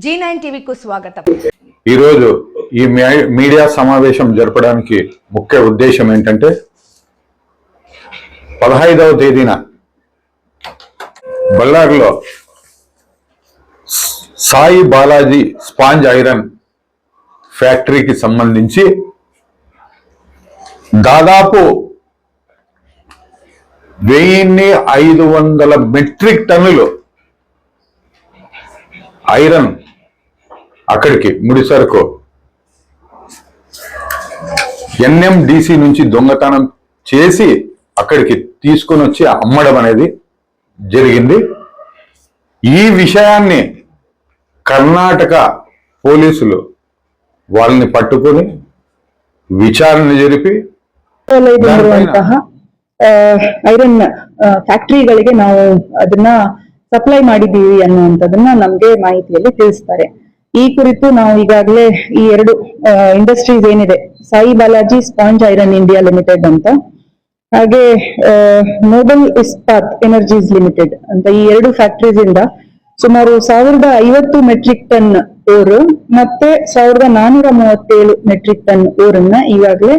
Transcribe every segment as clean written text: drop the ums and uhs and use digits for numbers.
G9 టీవీకు స్వాగతం. ఈ రోజు ఈ మీడియా సమావేశం జరపడానికి ముఖ్య ఉద్దేశం ఏంటంటే 15వ తేదీన బళ్ళారిలో సాయి బాలాజీ స్పాంజ్ ఐరన్ ఫ్యాక్టరీకి సంబంధించి దాదాపు 1500 మెట్రిక్ టన్నులు ఐరన్ అక్కడికి ముడి సరుకు ఎన్ఎండిసి నుంచి దొంగతనం చేసి అక్కడికి తీసుకొని వచ్చి అమ్మడం అనేది జరిగింది. ఈ విషయాన్ని కర్ణాటక పోలీసులు వాళ్ళని పట్టుకొని విచారణ జరిపి ಐರನ್ ಫ್ಯಾಕ್ಟರಿಗಳಿಗೆ ನಾವು ಅದನ್ನ ಸಪ್ಲೈ ಮಾಡಿದೀವಿ ಅನ್ನುವಂಥದ್ದನ್ನ ನಮ್ಗೆ ಮಾಹಿತಿಯಲ್ಲಿ ತಿಳಿಸ್ತಾರೆ. ಈ ಕುರಿತು ನಾವು ಈಗಾಗಲೇ ಈ ಎರಡು ಇಂಡಸ್ಟ್ರೀಸ್ ಏನಿದೆ, Sai Balaji sponge iron India limited ಅಂತ, ಹಾಗೆ ನೋಬಲ್ ಇಸ್ಪಾತ್ ಎನರ್ಜೀಸ್ ಲಿಮಿಟೆಡ್ ಅಂತ ಈ ಎರಡು ಫ್ಯಾಕ್ಟರೀಸ್ ಇಂದ ಸುಮಾರು 1050 ಮೆಟ್ರಿಕ್ ಟನ್ ಓರು ಮತ್ತೆ 1437 ಮೆಟ್ರಿಕ್ ಟನ್ ಓರನ್ನ ಈಗಾಗಲೇ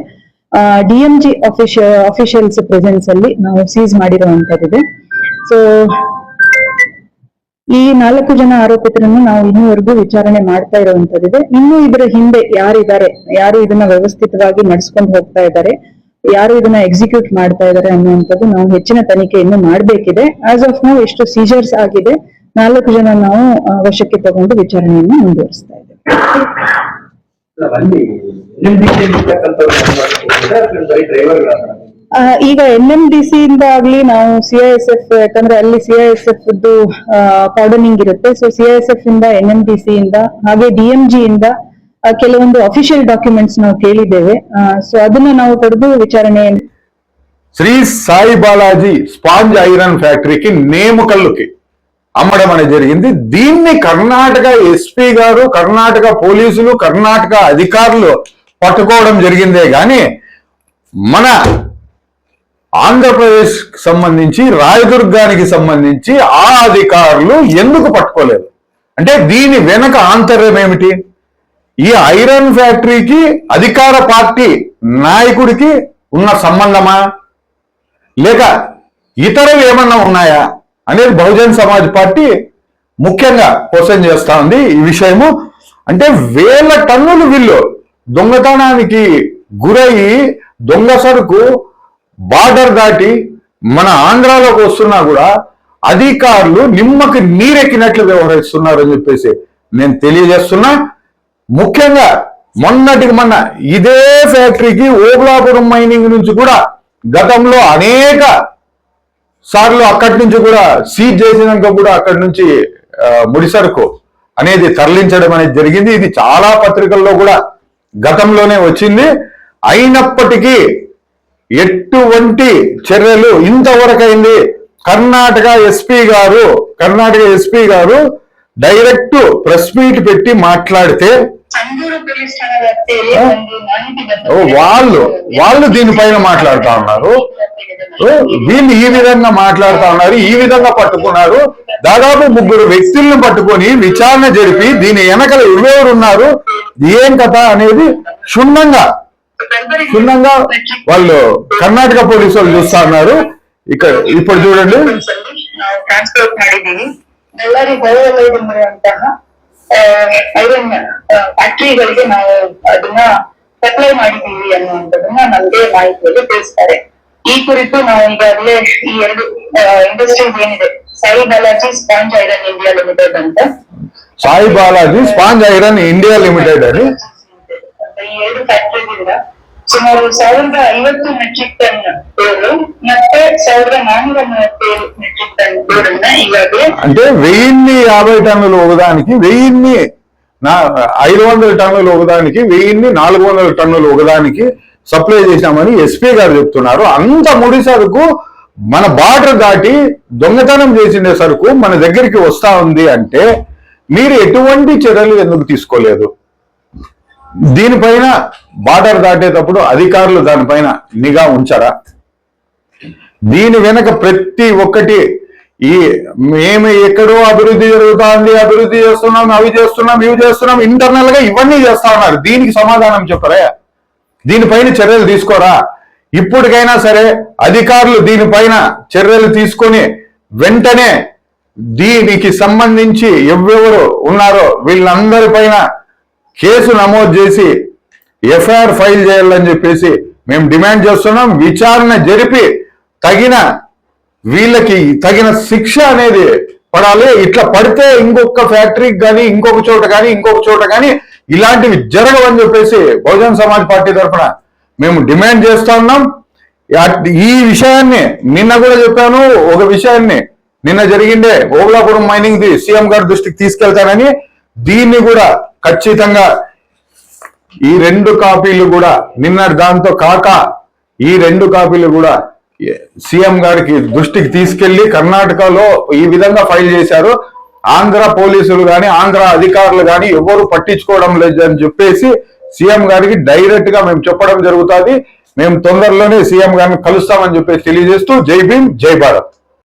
ಡಿಎಂಜಿ ಅಫಿಷಿಯಲ್ಸ್ ಪ್ರೆಸೆನ್ಸ್ ಅಲ್ಲಿ ನಾವು ಸೀಸ್ ಮಾಡಿರುವಂತದ್ದಿದೆ. ಸೊ ಈ 4 ಜನ ಆರೋಪಿತರನ್ನು ನಾವು ಇನ್ನೂವರೆಗೂ ವಿಚಾರಣೆ ಮಾಡ್ತಾ ಇರುವಂತದ್ದಿದೆ. ಇನ್ನು ಇದರ ಹಿಂದೆ ಯಾರಿದ್ದಾರೆ, ಯಾರು ಇದನ್ನ ವ್ಯವಸ್ಥಿತವಾಗಿ ನಡೆಸ್ಕೊಂಡು ಹೋಗ್ತಾ ಇದ್ದಾರೆ, ಯಾರು ಇದನ್ನ ಎಕ್ಸಿಕ್ಯೂಟ್ ಮಾಡ್ತಾ ಇದ್ದಾರೆ ಅನ್ನುವಂಥದ್ದು ನಾವು ಹೆಚ್ಚಿನ ತನಿಖೆಯನ್ನು ಮಾಡಬೇಕಿದೆ. ಆಸ್ ಆಫ್ ನೌ ಎಷ್ಟು ಸೀಜರ್ಸ್ ಆಗಿದೆ, 4 ಜನ ನಾವು ವಶಕ್ಕೆ ತಗೊಂಡು ವಿಚಾರಣೆಯನ್ನು ಮುಂದುವರಿಸ್ತಾ ಇದ್ದೇವೆ. ಈಗ ಎನ್ಎಂಡಿಸಿ ಇಂದ ಆಗ್ಲಿ ನಾವು ಸಿಐಎಸ್ಎಫ್, ಯಾಕಂದ್ರೆ ಅಲ್ಲಿ ಸಿಐಎಸ್ಎಫ್ ಕಾರ್ಡನಿಂಗ್ ಇರುತ್ತೆ. ಸೊ ಸಿಐಎಸ್ಎಫ್ ಇಂದ, ಎನ್ಎಂಡಿಸಿ ಇಂದ, ಹಾಗೆ ಡಿಎಂಜಿ ಇಂದ ಕೆಲವೊಂದು ಅಫಿಷಿಯಲ್ ಡಾಕ್ಯುಮೆಂಟ್ಸ್ ನಾವು ಕೇಳಿದ್ದೇವೆ. ಸೊ ಅದನ್ನ ನಾವು ಪಡೆದು ವಿಚಾರಣೆ. శ్రీ సాయి బాలాజీ స్పాంజ్ ఐరన్ ఫ్యాక్టరీకి నేముకల్లుకి అమ్మడం అనేది జరిగింది. దీన్ని కర్ణాటక ఎస్పీ గారు, కర్ణాటక పోలీసులు, కర్ణాటక అధికారులు పట్టుకోవడం జరిగిందే గాని మన ఆంధ్రప్రదేశ్ సంబంధించి రాయదుర్గానికి సంబంధించి ఆ అధికారులు ఎందుకు పట్టుకోలేదు అంటే దీని వెనక ఆంతర్యం ఏమిటి? ఈ ఐరన్ ఫ్యాక్టరీకి అధికార పార్టీ నాయకుడికి ఉన్న సంబంధమా, లేక ఇతరులు ఏమన్నా ఉన్నాయా అనేది బహుజన్ సమాజ్ పార్టీ ముఖ్యంగా క్వశ్చన్ చేస్తా ఉంది. ఈ విషయము అంటే 1000 టన్నులు వీళ్ళు దొంగతనానికి గురయ్యి దొంగ సరుకు బార్డర్ దాటి మన ఆంధ్రాలోకి వస్తున్నా కూడా అధికారులు నిమ్మకి నీరెక్కినట్లు వ్యవహరిస్తున్నారు అని చెప్పేసి నేను తెలియజేస్తున్నా. ముఖ్యంగా మొన్నటికి మొన్న ఇదే ఫ్యాక్టరీకి ఓబులాపురం మైనింగ్ నుంచి కూడా గతంలో అనేక సార్లు అక్కడి నుంచి కూడా సీజ్ చేసినాక కూడా అక్కడి నుంచి ముడిసరుకు అనేది తరలించడం అనేది జరిగింది. ఇది చాలా పత్రికల్లో కూడా గతంలోనే వచ్చింది. అయినప్పటికీ ఎటువంటి చర్యలు ఇంతవరకైంది కర్ణాటక ఎస్పీ గారు డైరెక్ట్ ప్రెస్ మీట్ పెట్టి మాట్లాడితే వాళ్ళు దీనిపైన మాట్లాడుతా ఉన్నారు. వీళ్ళు ఈ విధంగా మాట్లాడుతా ఉన్నారు, ఈ విధంగా పట్టుకున్నారు. దాదాపు 3 వ్యక్తులను పట్టుకొని విచారణ జరిపి దీని వెనకల ఎవరున్నారు, ఏం కథ అనేది క్షుణ్ణంగా వాళ్ళు కర్ణాటక పోలీసు వాళ్ళు చూస్తా ఉన్నారు. ఇక్కడ ఇప్పుడు చూడండి. ಬಳ್ಳಾರಿ ಬಯಲಲ್ಲಿರುವಂತಹ ಐರನ್ ಫ್ಯಾಕ್ಟರಿಗಳಿಗೆ ನಾವು ಅದನ್ನ ಸಪ್ಲೈ ಮಾಡಿದೀವಿ ಅನ್ನುವಂಥದ್ದನ್ನ ನಮ್ಗೆ ಮಾಹಿತಿಯಲ್ಲಿ ತಿಳಿಸ್ತಾರೆ. ಈ ಕುರಿತು ನಾವು ಈಗಾಗಲೇ ಈ ಎರಡು ಇಂಡಸ್ಟ್ರೀಸ್ ಏನಿದೆ, Sai Balaji sponge iron India limited ಅಂತ, Sai Balaji sponge iron India limited అని ಈ ಎರಡು ಫ್ಯಾಕ್ಟರಿಗಳಿಂದ ಸುಮಾರು 1050 ಮೆಟ್ರಿಕ್ ಟನ್ ಓರು ಮತ್ತೆ 1437 ಮೆಟ್ರಿಕ್ టన్ ఓరನ್ನ ఈగాగలే అంటే 1050 టన్నులు ఒకదానికి, 500 టన్నులు ఒకదానికి, 1400 టన్నులు ఒకదానికి సప్లై చేశామని ఎస్పీ గారు చెప్తున్నారు. అంత ముడి సరుకు మన బార్డర్ దాటి దొంగతనం చేసిన సరుకు మన దగ్గరికి వస్తా ఉంది అంటే మీరు ఎటువంటి చర్యలు ఎందుకు తీసుకోలేదు? దీనిపైన బార్డర్ దాటేటప్పుడు అధికారులు దానిపైన నిఘా ఉంచారా? దీని వెనక ప్రతి ఒక్కటి మేము ఎక్కడో అభివృద్ధి జరుగుతోంది, అభివృద్ధి చేస్తున్నాం, అవి చేస్తున్నాం, ఇవి చేస్తున్నాం, ఇంటర్నల్ గా ఇవన్నీ చేస్తా ఉన్నారు. దీనికి సమాధానం చెప్పరా? దీనిపైన చర్యలు తీసుకోరా? ఇప్పటికైనా సరే అధికారులు దీనిపైన చర్యలు తీసుకొని వెంటనే దీనికి సంబంధించి ఎవరెవరు ఉన్నారో వీళ్ళందరిపైన కేసు నమోదు చేసి ఎఫ్ఐఆర్ ఫైల్ చేయాలని చెప్పేసి మేము డిమాండ్ చేస్తున్నాం. విచారణ జరిపి వీళ్ళకి తగిన శిక్ష అనేది పడాలి. ఇట్లా పడితే ఇంకొక ఫ్యాక్టరీకి కానీ ఇంకొక చోట కానీ ఇలాంటివి జరగవని చెప్పేసి బహుజన్ సమాజ్ పార్టీ తరఫున మేము డిమాండ్ చేస్తా ఉన్నాం. ఈ విషయాన్ని నిన్న కూడా చెప్పాను. ఒక విషయాన్ని నిన్న జరిగిందే ఓబులాపురం మైనింగ్ ది సీఎం గారి దృష్టికి తీసుకెళ్తానని, దీన్ని కూడా ఖచ్చితంగా ఈ 2 కాపీలు కూడా నిన్న దాంతో కాక ఈ 2 కాపీలు కూడా సీఎం గారికి దృష్టికి తీసుకెళ్లి కర్ణాటకలో ఈ విధంగా ఫైల్ చేశారు, ఆంధ్ర పోలీసులు కానీ ఆంధ్ర అధికారులు కానీ ఎవరు పట్టించుకోవడం లేదని చెప్పేసి సీఎం గారికి డైరెక్ట్ గా మేము చెప్పడం జరుగుతుంది. మేము తొందరలోనే సీఎం గారిని కలుస్తామని చెప్పేసి తెలియజేస్తూ జై భీమ్, జై భారత్.